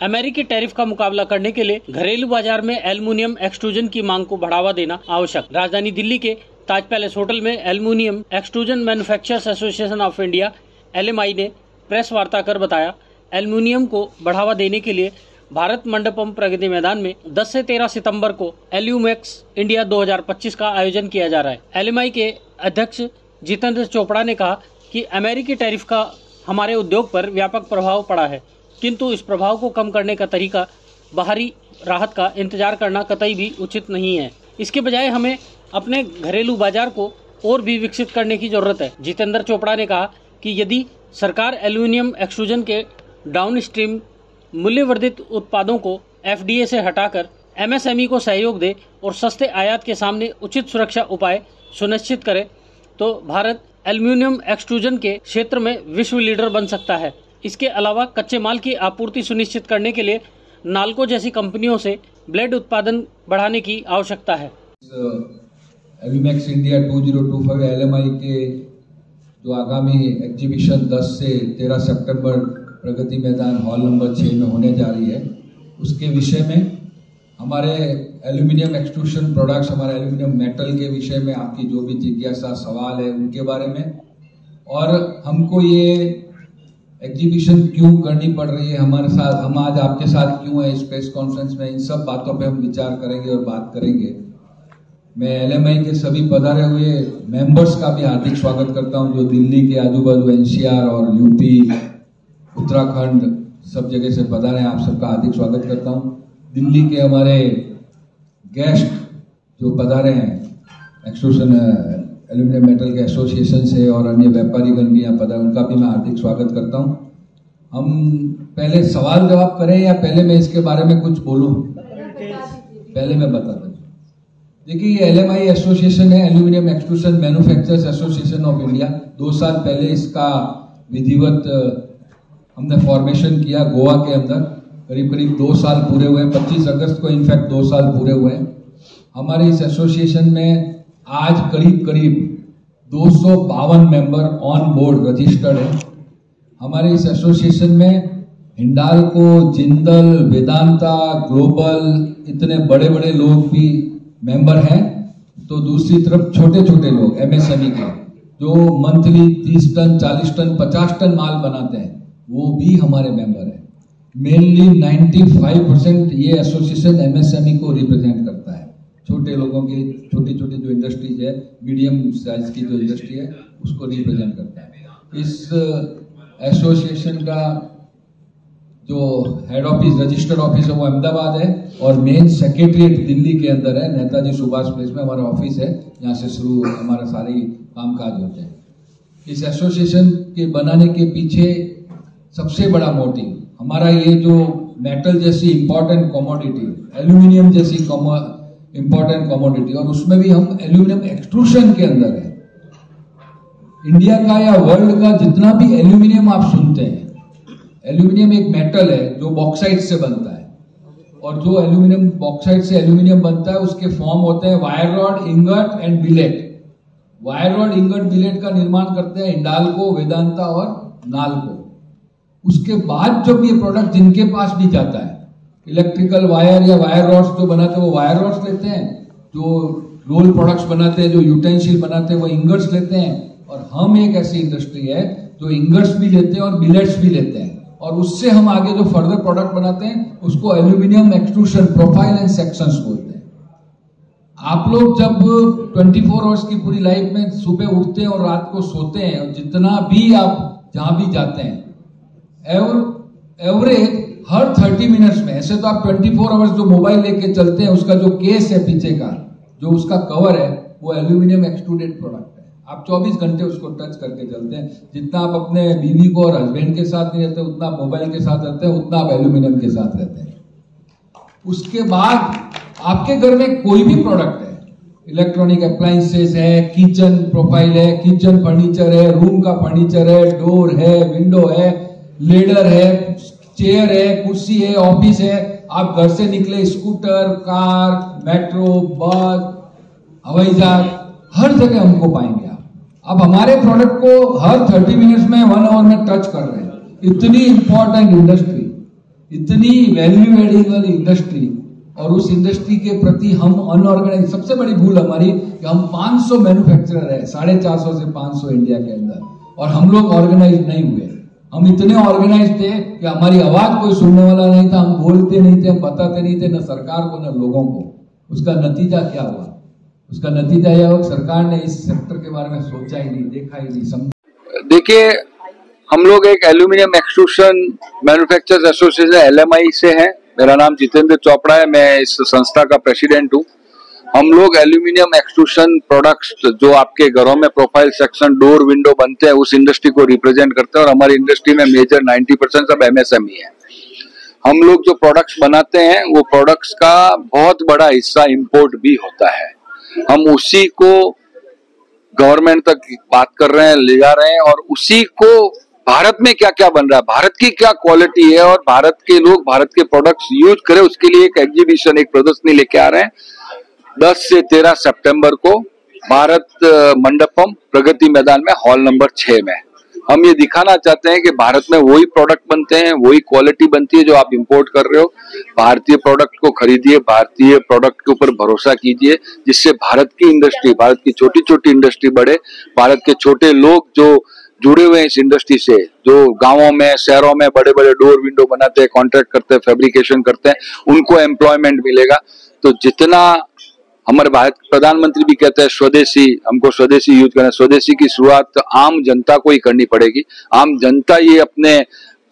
अमेरिकी टैरिफ का मुकाबला करने के लिए घरेलू बाजार में एल्युमिनियम एक्सट्रूजन की मांग को बढ़ावा देना आवश्यक। राजधानी दिल्ली के ताज पैलेस होटल में aluminium extrusion manufacturers association of India (LMI) ने प्रेस वार्ता कर बताया, एल्युमिनियम को बढ़ावा देने के लिए भारत मंडपम प्रगति मैदान में 10 से 13 सितंबर को एल्यूमेक्स इंडिया 2025 का आयोजन किया जा रहा है। LMI के अध्यक्ष जितेंद्र चोपड़ा ने कहा कि अमेरिकी टैरिफ का हमारे उद्योग पर व्यापक प्रभाव पड़ा है, किंतु इस प्रभाव को कम करने का तरीका बाहरी राहत का इंतजार करना कतई भी उचित नहीं है। इसके बजाय हमें अपने घरेलू बाजार को और भी विकसित करने की जरूरत है। जितेंद्र चोपड़ा ने कहा कि यदि सरकार एल्युमिनियम एक्सट्रूजन के डाउनस्ट्रीम मूल्यवर्धित उत्पादों को FDA से हटाकर MSME को सहयोग दे और सस्ते आयात के सामने उचित सुरक्षा उपाय सुनिश्चित करे, तो भारत एल्युमिनियम एक्सट्रूजन के क्षेत्र में विश्व लीडर बन सकता है। इसके अलावा कच्चे माल की आपूर्ति सुनिश्चित करने के लिए नाल्को जैसी कंपनियों से ब्लेड उत्पादन बढ़ाने की आवश्यकता है। एल्यूमेक्स इंडिया 2025 LMI के जो आगामी एग्जीबिशन 10 से 13 सितंबर प्रगति मैदान हॉल नंबर 6 में होने जा रही है, उसके विषय में हमारे एल्यूमिनियम एक्सट्रूशन प्रोडक्ट्स, हमारे एल्यूमिनियम मेटल के विषय में आपकी जो भी जिज्ञासा सवाल है उनके बारे में, और हमको ये एग्जीबिशन क्यों करनी पड़ रही है, हमारे साथ हम आज आपके साथ क्यों है इस प्रेस कॉन्फ्रेंस में, इन सब बातों पे हम विचार करेंगे और बात करेंगे। मैं LMI के सभी पधारे हुए मेंबर्स का भी हार्दिक स्वागत करता हूं, जो दिल्ली के आजू बाजू NCR और UP, उत्तराखंड सब जगह से पधारे हैं। आप सबका हार्दिक स्वागत करता हूं। दिल्ली के हमारे गेस्ट जो पधारे हैं एक्सट्रूशन एल्यूमिनियम मेटल के एसोसिएशन से और अन्य व्यापारीगण भी यहाँ पधारे, उनका भी मैं हार्दिक स्वागत करता हूँ। हम पहले सवाल जवाब करें या पहले मैं इसके बारे में कुछ बोलूँ? पहले मैं बता दूँ। देखिए, LMI एसोसिएशन है, aluminium extrusion manufacturers association of India. 2 साल पहले इसका विधिवत हमने फॉर्मेशन किया गोवा के अंदर। करीब 2 साल पूरे हुए हैं। 25 अगस्त को इनफैक्ट 2 साल पूरे हुए हैं। हमारे इस एसोसिएशन में आज करीब 252 मेंबर ऑन बोर्ड रजिस्टर्ड है। हमारे इस एसोसिएशन में हिंडाल्को, जिंदल, वेदांता, ग्लोबल, इतने बड़े बड़े लोग भी मेंबर हैं। तो दूसरी तरफ छोटे छोटे लोग MSME के जो मंथली 30 टन, 40 टन, 50 टन माल बनाते हैं, वो भी हमारे मेंबर हैं। मेनली 95% ये एसोसिएशन MSME को रिप्रेजेंट करता है। छोटे लोगों की छोटी छोटी जो इंडस्ट्रीज है, मीडियम साइज की जो इंडस्ट्री है, उसको रिप्रेजेंट करता है। इस एसोसिएशन का जो हेड ऑफिस, रजिस्टर्ड ऑफिस है, वो अहमदाबाद है और मेन सेक्रेटरीट दिल्ली के अंदर है। नेताजी सुभाष प्लेस में हमारा ऑफिस है, यहाँ से शुरू हमारा सारे कामकाज होते हैं। इस एसोसिएशन के बनाने के पीछे सबसे बड़ा मोटिव हमारा ये जो मेटल जैसी इंपॉर्टेंट कमोडिटी, एल्यूमिनियम जैसी इंपॉर्टेंट कमोडिटी, और उसमें भी हम एल्यूमिनियम एक्सट्रूशन के अंदर है। इंडिया का या वर्ल्ड का जितना भी एल्यूमिनियम आप सुनते हैं, एल्यूमिनियम एक मेटल है जो बॉक्साइट से बनता है, और जो एल्यूमिनियम बॉक्साइट से एल्यूमिनियम बनता है उसके फॉर्म होते हैं wire rod, ingot and billet. Wire rod, ingot, billet का निर्माण करते हैं हिंडाल्को, वेदांता और नाल्को। उसके बाद जब ये प्रोडक्ट जिनके पास भी जाता है, इलेक्ट्रिकल वायर या वायर रॉड्स जो बनाते हैं वो वायर रॉड्स लेते हैं, जो रोल प्रोडक्ट्स बनाते हैं, जो यूटेंसिल बनाते हैं वो इंगट्स लेते हैं, और हम एक ऐसी इंडस्ट्री है जो इंगट्स भी लेते हैं और बिलेट्स भी लेते हैं, और उससे हम आगे जो फर्दर प्रोडक्ट बनाते हैं उसको aluminium extrusion profile and sections बोलते हैं। आप लोग जब 24 आवर्स की पूरी लाइफ में सुबह उठते हैं और रात को सोते हैं, और जितना भी आप जहां भी जाते हैं, एवरेज हर 30 मिनट्स में, ऐसे तो आप 24 आवर्स जो मोबाइल लेके चलते हैं उसका जो केस है पीछे का, जो उसका कवर है, वो एल्यूमिनियम एक्सट्रूडेड प्रोडक्ट है। आप 24 घंटे उसको टच करके चलते हैं। जितना आप अपने बीवी को और हस्बैंड के साथ नहीं रहते, उतना आप मोबाइल के साथ रहते हैं, उतना आप एल्यूमिनियम के साथ रहते हैं। उसके बाद आपके घर में कोई भी प्रोडक्ट है, इलेक्ट्रॉनिक अप्लायंसेस है, किचन प्रोफाइल है, किचन फर्नीचर है, रूम का फर्नीचर है, डोर है, विंडो है, लेडर है, चेयर है, कुर्सी है, ऑफिस है, आप घर से निकले, स्कूटर, कार, मेट्रो, बस, हवाई जहाज, हर जगह हमको पाएंगे आप। अब हमारे प्रोडक्ट को हर 30 मिनट्स में 1 आवर में टच कर रहे हैं। इतनी इंपॉर्टेंट इंडस्ट्री, इतनी वैल्यू एडिंग वाली इंडस्ट्री, और उस इंडस्ट्री के प्रति हम अनऑर्गेनाइज, सबसे बड़ी भूल हमारी कि हम 500 मैन्युफैक्चरर है, 450 से 500 इंडिया के अंदर, और हम लोग ऑर्गेनाइज नहीं हुए। हम इतने ऑर्गेनाइज थे कि हमारी आवाज कोई सुनने वाला नहीं था, हम बोलते नहीं थे, हम बताते नहीं थे, न सरकार को न लोगों को। उसका नतीजा क्या हुआ? उसका नतीजा यह हुआ सरकार ने इस सेक्टर के बारे में सोचा ही नहीं, देखा ही नहीं, समझा। देखिए, हम लोग एक aluminium extrusion manufacturers association LMI से हैं। मेरा नाम जितेंद्र चोपड़ा है, मैं इस संस्था का प्रेसिडेंट हूँ। हम लोग एल्यूमिनियम एक्सट्रूशन प्रोडक्ट्स जो आपके घरों में प्रोफाइल सेक्शन डोर विंडो बनते हैं, उस इंडस्ट्री को रिप्रेजेंट करते हैं, और हमारी इंडस्ट्री में मेजर 90% सब MSME है। हम लोग जो प्रोडक्ट्स बनाते हैं वो प्रोडक्ट्स का बहुत बड़ा हिस्सा इंपोर्ट भी होता है। हम उसी को गवर्नमेंट तक बात कर रहे हैं, ले जा रहे हैं, और उसी को भारत में क्या क्या बन रहा है, भारत की क्या क्वालिटी है, और भारत के लोग भारत के प्रोडक्ट्स यूज करें, उसके लिए एक एग्जीबिशन, एक प्रदर्शनी लेके आ रहे हैं 10 से 13 सितंबर को भारत मंडपम प्रगति मैदान में हॉल नंबर 6 में। हम ये दिखाना चाहते हैं कि भारत में वही प्रोडक्ट बनते हैं, वही क्वालिटी बनती है जो आप इंपोर्ट कर रहे हो। भारतीय प्रोडक्ट को खरीदिए, भारतीय प्रोडक्ट के ऊपर भरोसा कीजिए, जिससे भारत की इंडस्ट्री, भारत की छोटी छोटी इंडस्ट्री बढ़े। भारत के छोटे लोग जो जुड़े हुए हैं इस इंडस्ट्री से, जो गांवों में, शहरों में बड़े बड़े डोर विंडो बनाते हैं, कॉन्ट्रैक्ट करते हैं, फैब्रिकेशन करते हैं, उनको एम्प्लॉयमेंट मिलेगा। तो जितना हमारे भारत प्रधानमंत्री भी कहते हैं स्वदेशी, हमको स्वदेशी यूज करना है। स्वदेशी की शुरुआत तो आम जनता को ही करनी पड़ेगी। आम जनता ये अपने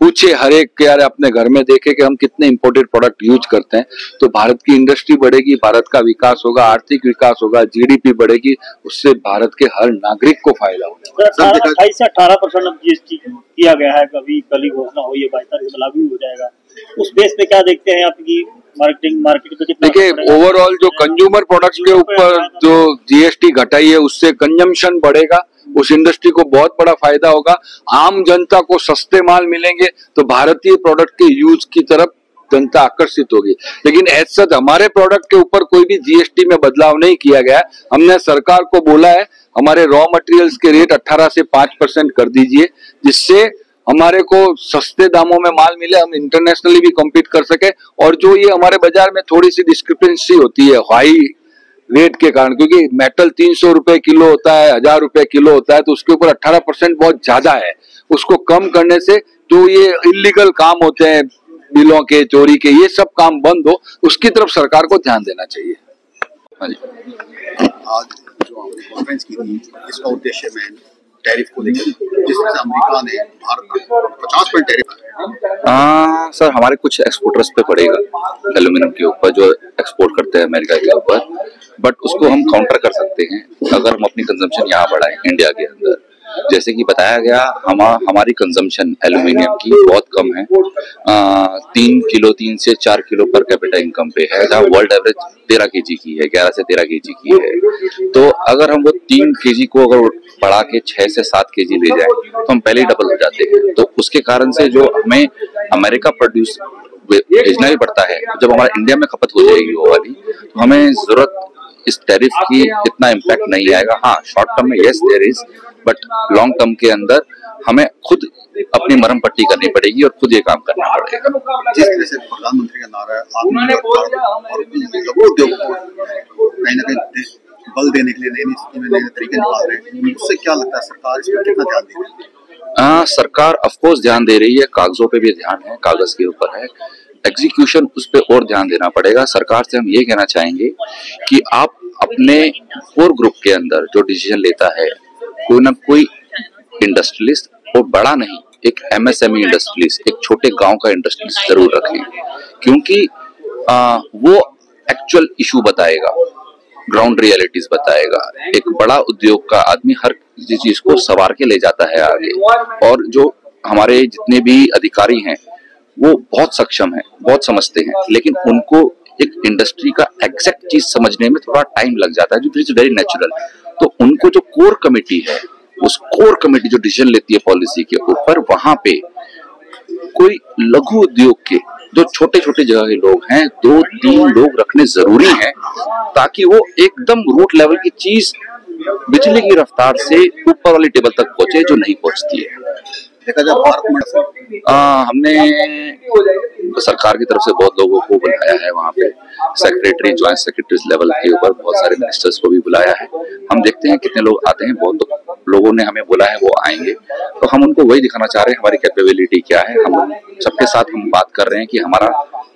पूछे, हर एक के यार अपने घर में देखे कि हम कितने इंपोर्टेड प्रोडक्ट यूज करते हैं, तो भारत की इंडस्ट्री बढ़ेगी, भारत का विकास होगा, आर्थिक विकास होगा, GDP बढ़ेगी, उससे भारत के हर नागरिक को फायदा होगा। 28 से 18% अब GST किया गया है, कभी कल ही घोषणा हुई है, 22 तारीख को लागू हो जाएगा। उस बेस पे क्या देखते हैं आपकी मार्केट पे कितना? देखिए, ओवरऑल जो कंज्यूमर प्रोडक्ट्स के ऊपर जो GST घटाई है, उससे कंजम्पशन बढ़ेगा, उस इंडस्ट्री को बहुत बड़ा फायदा होगा। आम जनता को सस्ते माल मिलेंगे तो भारतीय प्रोडक्ट के यूज की तरफ जनता आकर्षित होगी। लेकिन ऐसा हमारे प्रोडक्ट के ऊपर कोई भी GST में बदलाव नहीं किया गया। हमने सरकार को बोला है हमारे रॉ मटेरियल्स के रेट 18 से 5% कर दीजिए, जिससे हमारे को सस्ते दामों में माल मिले, हम इंटरनेशनली भी कम्पीट कर सके। और जो ये हमारे बाजार में थोड़ी सी डिस्क्रिपेंसी होती है हाई रेट के कारण, क्योंकि मेटल 300 रुपए किलो होता है, 1000 रुपए किलो होता है, तो उसके ऊपर 18% बहुत ज्यादा है। उसको कम करने से जो ये इलीगल काम होते हैं, बिलों के, चोरी के, ये सब काम बंद हो, उसकी तरफ सरकार को ध्यान देना चाहिए। आज जो हमने कॉन्फ्रेंस की थी, इसका उद्देश्य में टैरिफ को लेकर, जिस तरह से अमेरिका ने भारत पर 50% टैरिफ सर, हमारे कुछ एक्सपोर्टर्स पे पड़ेगा एल्यूमिनियम के ऊपर, जो एक्सपोर्ट करते हैं अमेरिका के ऊपर, बट उसको हम काउंटर कर सकते हैं अगर हम अपनी कंजम्पशन यहाँ बढ़ाएं इंडिया के अंदर। जैसे कि बताया गया, हमारी कंजम्पशन एल्यूमिनियम की बहुत कम है, 3 से 4 किलो पर कैपिटा इनकम पे है, जहाँ वर्ल्ड एवरेज 13 kg की है, 11 से 13 kg की है। तो अगर हम वो 3 kg को अगर बढ़ा के 6 से 7 kg ले जाए तो हम पहले ही डबल हो जाते हैं। तो उसके कारण से जो हमें अमेरिका प्रोड्यूस भेजना भी पड़ता है, जब हमारा इंडिया में खपत हो जाएगी वो वाली, तो हमें जरूरत इस टैरिफ की इतना इम्पैक्ट नहीं आएगा। हाँ, शॉर्ट टर्म में yes there is, but long term के अंदर हमें खुद अपनी मरहम पट्टी करनी पड़ेगी और खुद ये काम करना पड़ेगा। जिस तरह से प्रधानमंत्री का नारा है आत्मनिर्भर भारत, और उद्योग को कहीं ना कहीं बल देने के लिए नई स्कीमें, नए तरीके निकाल रहे हैं, उससे क्या लगता है सरकार इस पर कितना ध्यान दे रही है? सरकार ऑफकोर्स ध्यान दे रही है, कागजों पे भी ध्यान है, कागज के ऊपर है, एग्जीक्यूशन उस पर और ध्यान देना पड़ेगा। सरकार से हम ये कहना चाहेंगे कि आप अपने कोर ग्रुप के अंदर जो डिसीजन लेता है, कोई ना कोई इंडस्ट्रियलिस्ट, और बड़ा नहीं, एक MSME इंडस्ट्रियलिस्ट, एक छोटे गांव का इंडस्ट्रियलिस्ट जरूर रखें, क्योंकि वो एक्चुअल इशू बताएगा, ग्राउंड रियलिटीज बताएगा। एक बड़ा उद्योग का आदमी हर चीज को सवार के ले जाता है आगे, और जो हमारे जितने भी अधिकारी हैं वो बहुत सक्षम है, बहुत समझते हैं, लेकिन उनको एक इंडस्ट्री का एग्जैक्ट चीज समझने में थोड़ा टाइम लग जाता है, जो इज वेरी नेचुरल। तो उनको जो कोर कमेटी है, उस कोर कमेटी जो डिसीजन लेती है पॉलिसी के ऊपर, वहां पे कोई लघु उद्योग के जो छोटे छोटे जगह के लोग हैं, 2-3 लोग रखने जरूरी हैं, ताकि वो एकदम रूट लेवल की चीज बिजली की रफ्तार से ऊपर वाली टेबल तक पहुंचे, जो नहीं पहुंचती है। देखा जाए भारत में हमने सरकार की तरफ से बहुत लोगों को बुलाया है, वहाँ पे सेक्रेटरी, ज्वाइंट सेक्रेटरी लेवल के ऊपर बहुत सारे मिनिस्टर्स को भी बुलाया है। हम देखते हैं कितने लोग आते हैं। बहुत लोगों ने हमें बोला है वो आएंगे, तो हम उनको वही दिखाना चाह रहे हैं हमारी कैपेबिलिटी क्या है। हम सबके साथ हम बात कर रहे हैं कि हमारा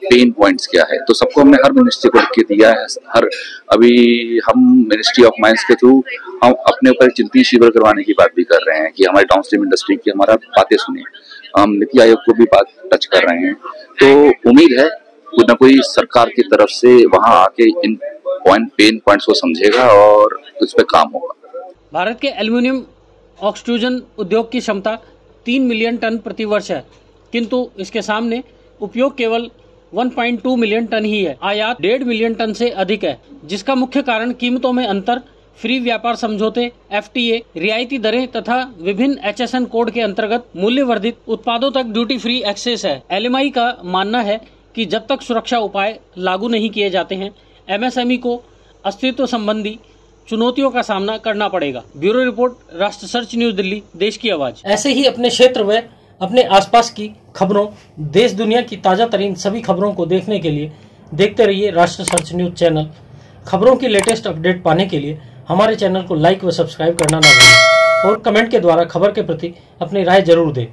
पेन पॉइंट्स क्या है, तो सबको हमने हर मिनिस्ट्री को लिख के दिया है। अभी हम मिनिस्ट्री ऑफ माइंस के थ्रू हम अपने ऊपर चिंतन शिविर करवाने की बात भी कर रहे हैं कि हमारे डाउनस्ट्रीम इंडस्ट्री की हमारा बातें सुनिए। हम नीति आयोग को भी बात टच कर रहे हैं, तो उम्मीद है कोई ना कोई सरकार की तरफ से वहां आके इन पेन पॉइंट्स को समझेगा और उस पर काम होगा। भारत के एल्युमिनियम एक्सट्रूजन उद्योग की क्षमता 3 मिलियन टन प्रति वर्ष है, किंतु इसके सामने उपयोग केवल 1.2 मिलियन टन ही है। आयात 1.5 मिलियन टन से अधिक है, जिसका मुख्य कारण कीमतों में अंतर, फ्री व्यापार समझौते, FTA, रियायती दरें तथा विभिन्न HSN कोड के अंतर्गत मूल्य वर्धित उत्पादों तक ड्यूटी फ्री एक्सेस है। LMI का मानना है कि जब तक सुरक्षा उपाय लागू नहीं किए जाते हैं, MSME को अस्तित्व संबंधी चुनौतियों का सामना करना पड़ेगा। ब्यूरो रिपोर्ट, राष्ट्र सर्च न्यूज दिल्ली, देश की आवाज। ऐसे ही अपने क्षेत्र व अपने आसपास की खबरों, देश दुनिया की ताजा तरीन सभी खबरों को देखने के लिए देखते रहिए राष्ट्र सर्च न्यूज चैनल। खबरों की लेटेस्ट अपडेट पाने के लिए हमारे चैनल को लाइक व सब्सक्राइब करना ना भूलें और कमेंट के द्वारा खबर के प्रति अपनी राय जरूर दें।